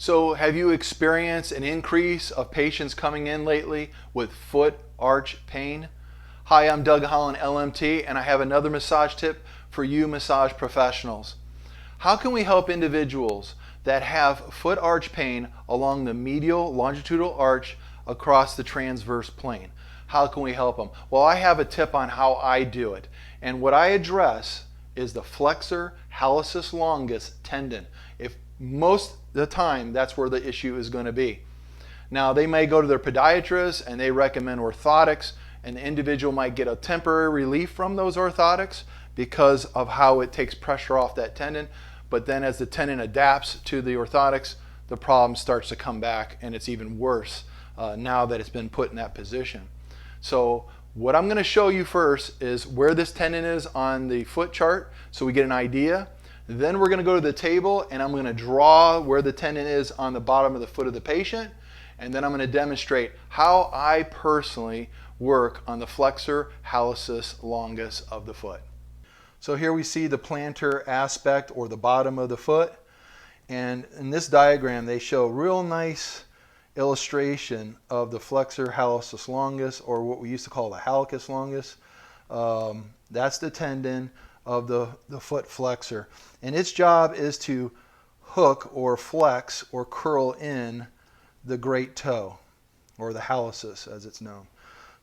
So have you experienced an increase of patients coming in lately with foot arch pain? Hi, I'm Doug Holland, LMT, and I have another massage tip for you massage professionals. How can we help individuals that have foot arch pain along the medial longitudinal arch across the transverse plane? How can we help them? Well, I have a tip on how I do it. And what I address is the Flexor Hallicus Longus tendon. If most of the time, that's where the issue is going to be. Now, they may go to their podiatrist and they recommend orthotics, and the individual might get a temporary relief from those orthotics because of how it takes pressure off that tendon. But then as the tendon adapts to the orthotics, the problem starts to come back, and it's even worse now that it's been put in that position. So what I'm going to show you first is where this tendon is on the foot chart so we get an idea. Then we're going to go to the table and I'm going to draw where the tendon is on the bottom of the foot of the patient. And then I'm going to demonstrate how I personally work on the Flexor Hallicus Longus of the foot. So here we see the plantar aspect, or the bottom of the foot. And in this diagram they show a real nice illustration of the Flexor Hallicus Longus, or what we used to call the Hallicus Longus. That's the tendon of the foot flexor. And its job is to hook or flex or curl in the great toe, or the hallucis as it's known.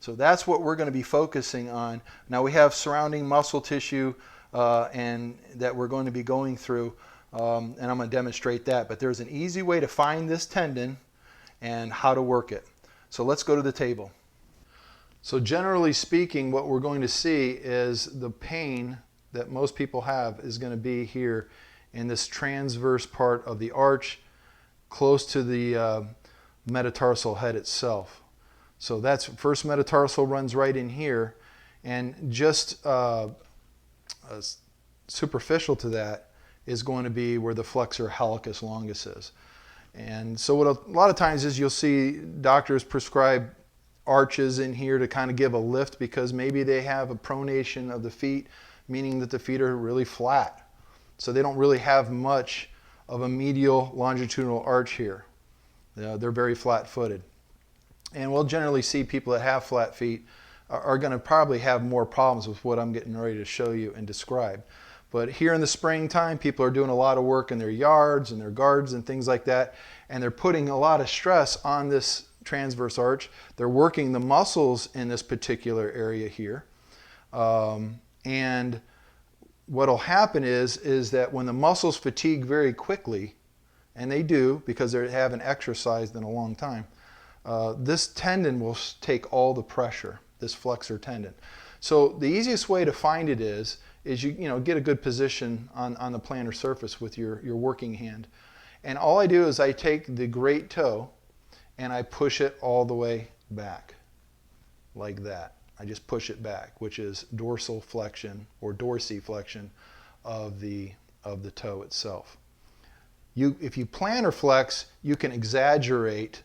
So that's what we're going to be focusing on. Now we have surrounding muscle tissue and that we're going to be going through, and I'm going to demonstrate that. But there's an easy way to find this tendon and how to work it. So let's go to the table. So generally speaking, what we're going to see is the pain that most people have is going to be here in this transverse part of the arch, close to the metatarsal head itself. So that's first metatarsal runs right in here, and just superficial to that is going to be where the Flexor Hallicus Longus is. And so what a lot of times is you'll see doctors prescribe arches in here to kind of give a lift, because maybe they have a pronation of the feet, meaning that the feet are really flat. So they don't really have much of a medial longitudinal arch here. They're very flat-footed. And we'll generally see people that have flat feet are going to probably have more problems with what I'm getting ready to show you and describe. But here in the springtime, people are doing a lot of work in their yards and their gardens and things like that, and they're putting a lot of stress on this transverse arch. They're working the muscles in this particular area here. And what will happen is that when the muscles fatigue very quickly, and they do because they haven't exercised in a long time, this tendon will take all the pressure, this flexor tendon. So the easiest way to find it is you get a good position on the plantar surface with your working hand. And all I do is I take the great toe and I push it all the way back, like that. I just push it back, which is dorsal flexion or dorsiflexion of the toe itself. If you plantar flex, you can exaggerate,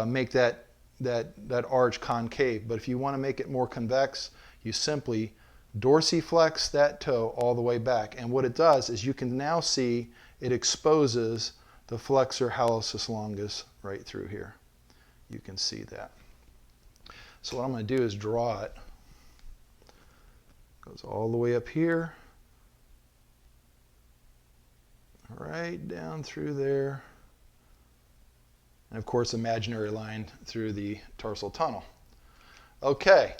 make that arch concave. But if you want to make it more convex, you simply dorsiflex that toe all the way back. And what it does is you can now see it exposes the Flexor Hallicus Longus right through here. You can see that. So what I'm going to do is draw it. Goes all the way up here, right down through there, and of course imaginary line through the tarsal tunnel. Okay,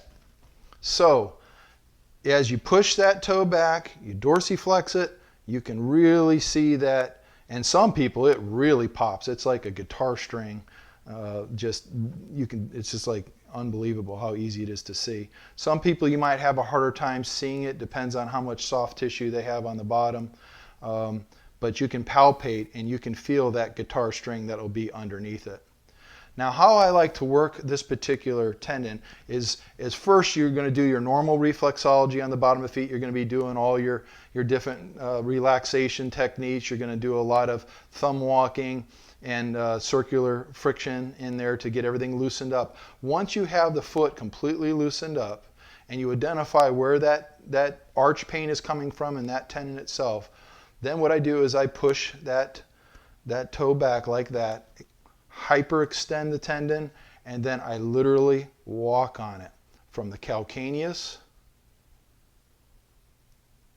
so as you push that toe back, you dorsiflex it, you can really see that, and some people it really pops. It's like a guitar string. It's just like unbelievable how easy it is to see. Some people you might have a harder time seeing it, depends on how much soft tissue they have on the bottom. But you can palpate and you can feel that guitar string that will be underneath it. Now how I like to work this particular tendon is first you're going to do your normal reflexology on the bottom of the feet. You're going to be doing all your different relaxation techniques. You're going to do a lot of thumb walking and circular friction in there to get everything loosened up. Once you have the foot completely loosened up and you identify where that arch pain is coming from and that tendon itself, then what I do is I push that that toe back like that, hyperextend the tendon, and then I literally walk on it from the calcaneus.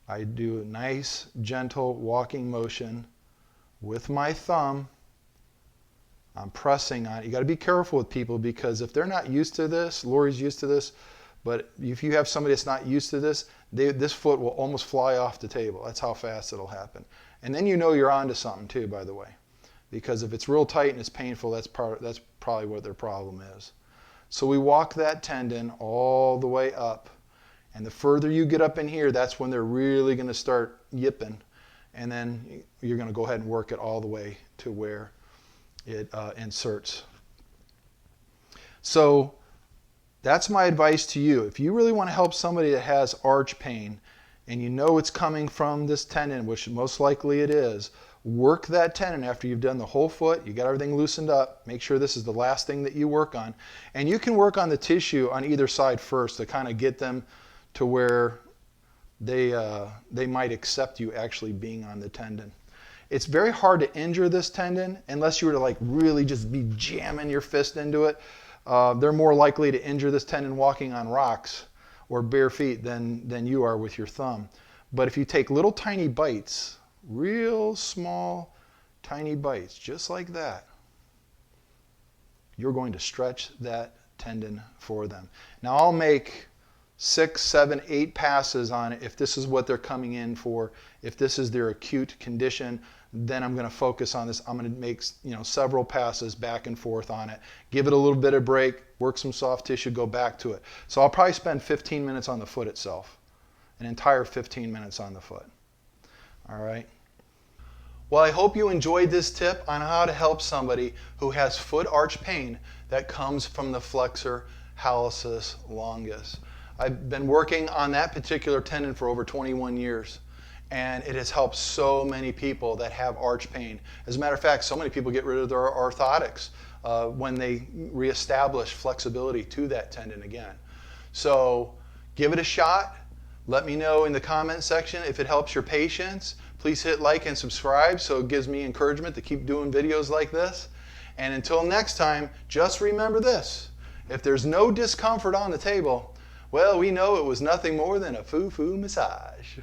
I do a nice, gentle walking motion with my thumb. I'm pressing on it. You got to be careful with people, because if they're not used to this, Lori's used to this, but if you have somebody that's not used to this, this foot will almost fly off the table. That's how fast it'll happen. And then you know you're onto something too, by the way, because if it's real tight and it's painful, that's probably what their problem is. So we walk that tendon all the way up, and the further you get up in here, that's when they're really going to start yipping, and then you're going to go ahead and work it all the way to where it inserts. So that's my advice to you. If you really want to help somebody that has arch pain and you know it's coming from this tendon, which most likely it is, work that tendon after you've done the whole foot. You got everything loosened up. Make sure this is the last thing that you work on. And you can work on the tissue on either side first to kind of get them to where they might accept you actually being on the tendon. It's very hard to injure this tendon unless you were to like really just be jamming your fist into it. They're more likely to injure this tendon walking on rocks or bare feet than you are with your thumb. But if you take little tiny bites, real small tiny bites, just like that, you're going to stretch that tendon for them. Now I'll make 6, 7, 8 passes on it if this is what they're coming in for. If this is their acute condition, then I'm going to focus on this. I'm going to make several passes back and forth on it. Give it a little bit of break, work some soft tissue, go back to it. So I'll probably spend 15 minutes on the foot itself, an entire 15 minutes on the foot. All right. Well, I hope you enjoyed this tip on how to help somebody who has foot arch pain that comes from the Flexor Hallicus Longus. I've been working on that particular tendon for over 21 years, and it has helped so many people that have arch pain. As a matter of fact, so many people get rid of their orthotics when they reestablish flexibility to that tendon again. So give it a shot. Let me know in the comment section if it helps your patients. Please hit like and subscribe so it gives me encouragement to keep doing videos like this. And until next time, just remember this. If there's no discomfort on the table, well, we know it was nothing more than a foo-foo massage.